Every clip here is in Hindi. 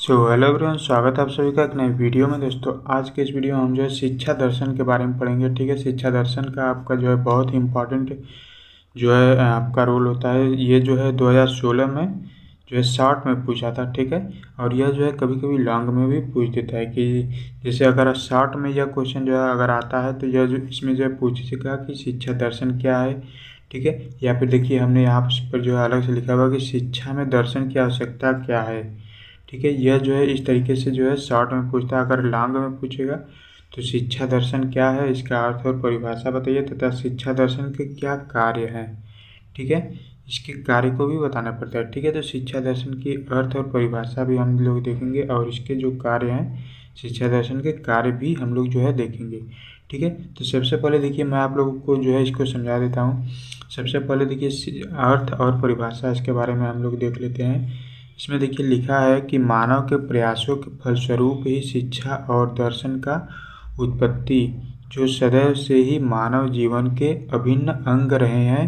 हेलो एवरीवन, स्वागत है आप सभी का एक नए वीडियो में। दोस्तों आज के इस वीडियो में हम जो है शिक्षा दर्शन के बारे में पढ़ेंगे। ठीक है, शिक्षा दर्शन का आपका जो है बहुत ही इम्पोर्टेंट जो है आपका रोल होता है। ये जो है 2016 में जो है शॉर्ट में पूछा था। ठीक है, और यह जो है कभी कभी लॉन्ग में भी पूछ देता है कि जैसे अगर शॉर्ट में यह क्वेश्चन जो है अगर आता है तो यह जो इसमें जो है पूछेगा कि शिक्षा दर्शन क्या है। ठीक है, या फिर देखिए हमने यहाँ पर जो है अलग से लिखा हुआ कि शिक्षा में दर्शन की आवश्यकता क्या है। ठीक है, यह जो है इस तरीके से जो है शॉर्ट में पूछता है। अगर लॉन्ग में पूछेगा तो शिक्षा दर्शन क्या है, इसका अर्थ और परिभाषा बताइए तथा शिक्षा दर्शन के क्या कार्य हैं। ठीक है, इसके कार्य को भी बताना पड़ता है। ठीक है, तो शिक्षा दर्शन की अर्थ और परिभाषा भी हम लोग देखेंगे और इसके जो कार्य हैं शिक्षा दर्शन के कार्य भी हम लोग जो है देखेंगे। ठीक है, तो सबसे पहले देखिए मैं आप लोगों को जो है इसको समझा देता हूँ। सबसे पहले देखिए अर्थ और परिभाषा इसके बारे में हम लोग देख लेते हैं। इसमें देखिए लिखा है कि मानव के प्रयासों के फलस्वरूप ही शिक्षा और दर्शन का उत्पत्ति, जो सदैव से ही मानव जीवन के अभिन्न अंग रहे हैं।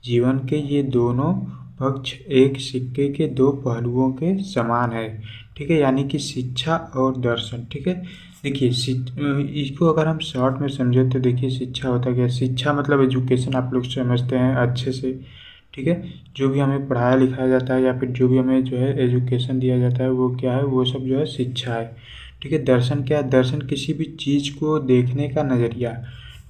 जीवन के ये दोनों पक्ष एक सिक्के के दो पहलुओं के समान है। ठीक है, यानी कि शिक्षा और दर्शन। ठीक है, देखिए इसको अगर हम शॉर्ट में समझे तो देखिए शिक्षा होता क्या है। शिक्षा मतलब एजुकेशन, आप लोग समझते हैं अच्छे से। ठीक है, जो भी हमें पढ़ाया लिखाया जाता है या फिर जो भी हमें जो है एजुकेशन दिया जाता है वो क्या है, वो सब जो है शिक्षा है। ठीक है, दर्शन क्या है, दर्शन किसी भी चीज़ को देखने का नज़रिया।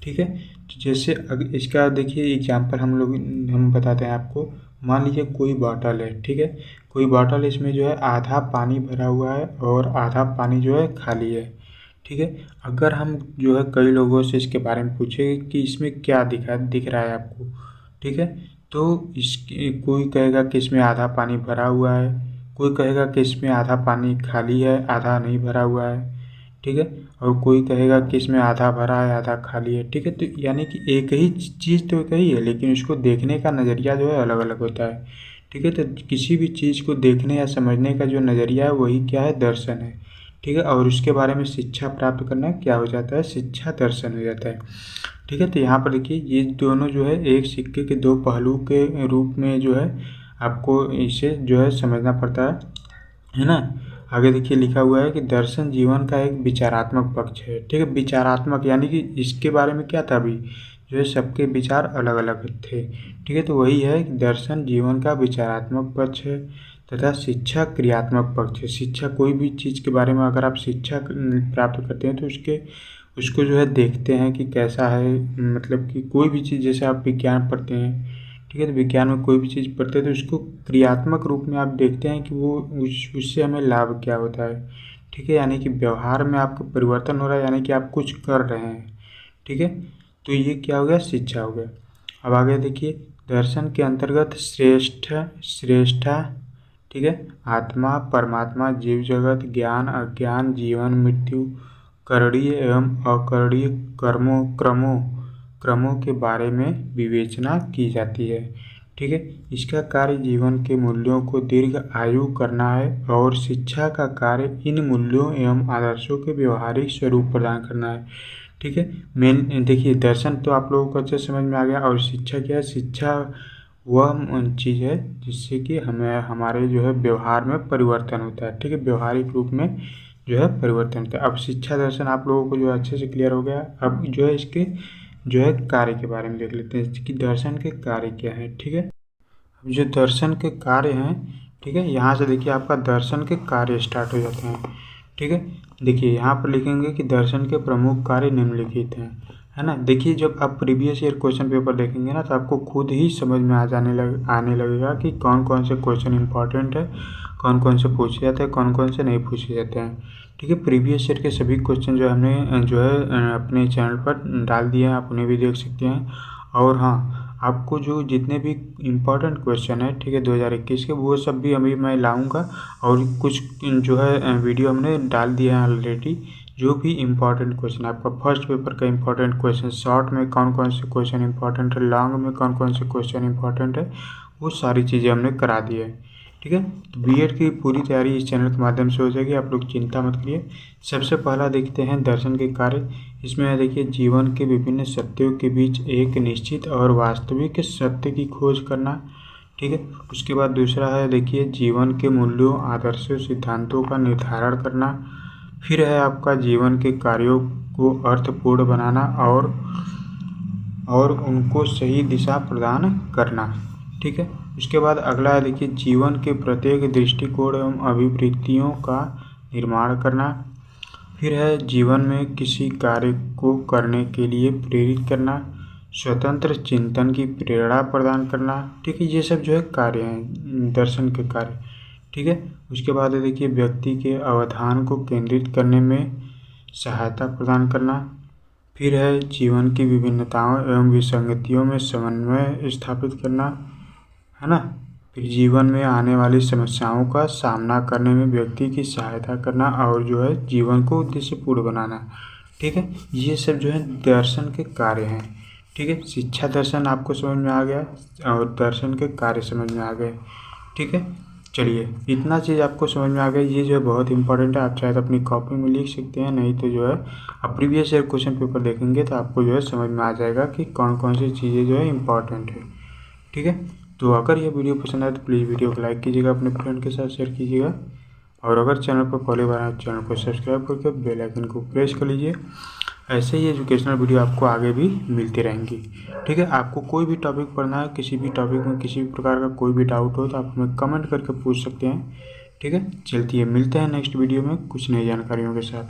ठीक है, तो जैसे इसका देखिए एग्जाम्पल हम बताते हैं आपको। मान लीजिए कोई बॉटल है। ठीक है, कोई बॉटल, इसमें जो है आधा पानी भरा हुआ है और आधा पानी जो है खाली है। ठीक है, अगर हम जो है कई लोगों से इसके बारे में पूछे कि इसमें क्या दिख रहा है आपको। ठीक है, तो इसकी कोई कहेगा कि इसमें आधा पानी भरा हुआ है, कोई कहेगा कि इसमें आधा पानी खाली है, आधा नहीं भरा हुआ है। ठीक है, और कोई कहेगा कि इसमें आधा भरा है आधा खाली है। ठीक है, तो यानी कि एक ही चीज़ तो एक ही है, लेकिन उसको देखने का नज़रिया जो है अलग अलग होता है। ठीक है, तो किसी भी चीज़ को देखने या समझने का जो नज़रिया है वही क्या है, दर्शन है। ठीक है, और उसके बारे में शिक्षा प्राप्त करना क्या हो जाता है, शिक्षा दर्शन हो जाता है। ठीक है, तो यहाँ पर देखिए ये दोनों जो है एक सिक्के के दो पहलू के रूप में जो है आपको इसे जो है समझना पड़ता है ना। आगे देखिए लिखा हुआ है कि दर्शन जीवन का एक विचारात्मक पक्ष है। ठीक है, विचारात्मक यानी कि इसके बारे में क्या था, अभी जो है सबके विचार अलग अलग थे। ठीक है, तो वही है कि दर्शन जीवन का विचारात्मक पक्ष है तथा शिक्षा क्रियात्मक पक्ष है। शिक्षा कोई भी चीज़ के बारे में अगर आप शिक्षा प्राप्त करते हैं तो उसको जो है देखते हैं कि कैसा है। मतलब कि कोई भी चीज़, जैसे आप विज्ञान पढ़ते हैं। ठीक है, तो विज्ञान में कोई भी चीज़ पढ़ते हैं तो उसको क्रियात्मक रूप में आप देखते हैं कि वो उससे हमें लाभ क्या होता है। ठीक है, यानी कि व्यवहार में आपका परिवर्तन हो रहा है, यानी कि आप कुछ कर रहे हैं। ठीक है, तो ये क्या हो गया, शिक्षा हो गया। अब आगे देखिए दर्शन के अंतर्गत श्रेष्ठा। ठीक है, आत्मा, परमात्मा, जीव जगत, ज्ञान, अज्ञान, जीवन, मृत्यु, करणीय एवं अकरणीय क्रमों के बारे में विवेचना की जाती है। ठीक है, इसका कार्य जीवन के मूल्यों को दीर्घ आयु करना है और शिक्षा का कार्य इन मूल्यों एवं आदर्शों के व्यवहारिक स्वरूप प्रदान करना है। ठीक है, मेन देखिए दर्शन तो आप लोगों को अच्छे समझ में आ गया, और शिक्षा क्या है, शिक्षा वह चीज़ है जिससे कि हमें हमारे जो है व्यवहार में परिवर्तन होता है। ठीक है, व्यवहारिक रूप में जो है परिवर्तन होता है। अब शिक्षा दर्शन आप लोगों को जो अच्छे से क्लियर हो गया। अब जो है इसके जो है कार्य के बारे में देख लेते हैं कि दर्शन के कार्य क्या है। ठीक है, अब जो दर्शन के कार्य हैं, ठीक है, यहाँ से देखिए आपका दर्शन के कार्य स्टार्ट हो जाते हैं। ठीक है, देखिए यहाँ पर लिखेंगे कि दर्शन के प्रमुख कार्य निम्नलिखित हैं, है ना। देखिए जब आप प्रीवियस ईयर क्वेश्चन पेपर देखेंगे ना तो आपको खुद ही समझ में आने लगेगा कि कौन कौन से क्वेश्चन इंपॉर्टेंट है, कौन कौन से पूछे जाते हैं, कौन कौन से नहीं पूछे जाते हैं। ठीक है, प्रीवियस ईयर के सभी क्वेश्चन जो हमने जो है अपने चैनल पर डाल दिए हैं, आप उन्हें भी देख सकते हैं। और हाँ, आपको जो जितने भी इम्पोर्टेंट क्वेश्चन है, ठीक है, 2021 के, वो सब भी अभी मैं लाऊंगा। और कुछ जो है वीडियो हमने डाल दिया है ऑलरेडी। जो भी इम्पोर्टेंट क्वेश्चन, आपका फर्स्ट पेपर का इम्पोर्टेंट क्वेश्चन, शॉर्ट में कौन कौन से क्वेश्चन इंपॉर्टेंट है, लॉन्ग में कौन कौन से क्वेश्चन इंपॉर्टेंट है, वो सारी चीज़ें हमने करा दी है। ठीक है, तो बीएड की पूरी तैयारी इस चैनल के माध्यम से हो जाएगी, आप लोग चिंता मत करिए। सबसे पहला देखते हैं दर्शन के कार्य। इसमें देखिए जीवन के विभिन्न सत्यों के बीच एक निश्चित और वास्तविक सत्य की खोज करना। ठीक है। उसके बाद दूसरा है देखिए जीवन के मूल्यों, आदर्शों, सिद्धांतों का निर्धारण करना। फिर है आपका जीवन के कार्यों को अर्थपूर्ण बनाना और उनको सही दिशा प्रदान करना। ठीक है। उसके बाद अगला है देखिए जीवन के प्रत्येक दृष्टिकोण एवं अभिवृत्तियों का निर्माण करना। फिर है जीवन में किसी कार्य को करने के लिए प्रेरित करना, स्वतंत्र चिंतन की प्रेरणा प्रदान करना। ठीक है, ये सब जो है कार्य हैं, दर्शन के कार्य। ठीक है। उसके बाद है देखिए व्यक्ति के अवधान को केंद्रित करने में सहायता प्रदान करना। फिर है जीवन की विभिन्नताओं एवं विसंगतियों में समन्वय स्थापित करना, है ना। फिर जीवन में आने वाली समस्याओं का सामना करने में व्यक्ति की सहायता करना और जो है जीवन को उद्देश्यपूर्ण बनाना। ठीक है, ये सब जो है दर्शन के कार्य हैं। ठीक है, शिक्षा दर्शन आपको समझ में आ गया और दर्शन के कार्य समझ में आ गए। ठीक है, चलिए इतना चीज़ आपको समझ में आ गया। ये जो है बहुत इंपॉर्टेंट है, आप चाहे तो अपनी कॉपी में लिख सकते हैं, नहीं तो जो है आप प्रीवियस ईयर क्वेश्चन पेपर देखेंगे तो आपको जो है समझ में आ जाएगा कि कौन कौन सी चीज़ें जो है इंपॉर्टेंट है। ठीक है, तो अगर ये वीडियो पसंद आए तो प्लीज़ वीडियो को लाइक कीजिएगा, अपने फ्रेंड के साथ शेयर कीजिएगा और अगर चैनल पर पहली बार आए चैनल को सब्सक्राइब करके बेल आइकन को प्रेस कर लीजिए। ऐसे ही एजुकेशनल वीडियो आपको आगे भी मिलती रहेंगी। ठीक है, आपको कोई भी टॉपिक पढ़ना है, किसी भी टॉपिक में किसी भी प्रकार का कोई भी डाउट हो तो आप हमें कमेंट करके पूछ सकते हैं। ठीक है, चलती है मिलते हैं नेक्स्ट वीडियो में कुछ नई जानकारियों के साथ।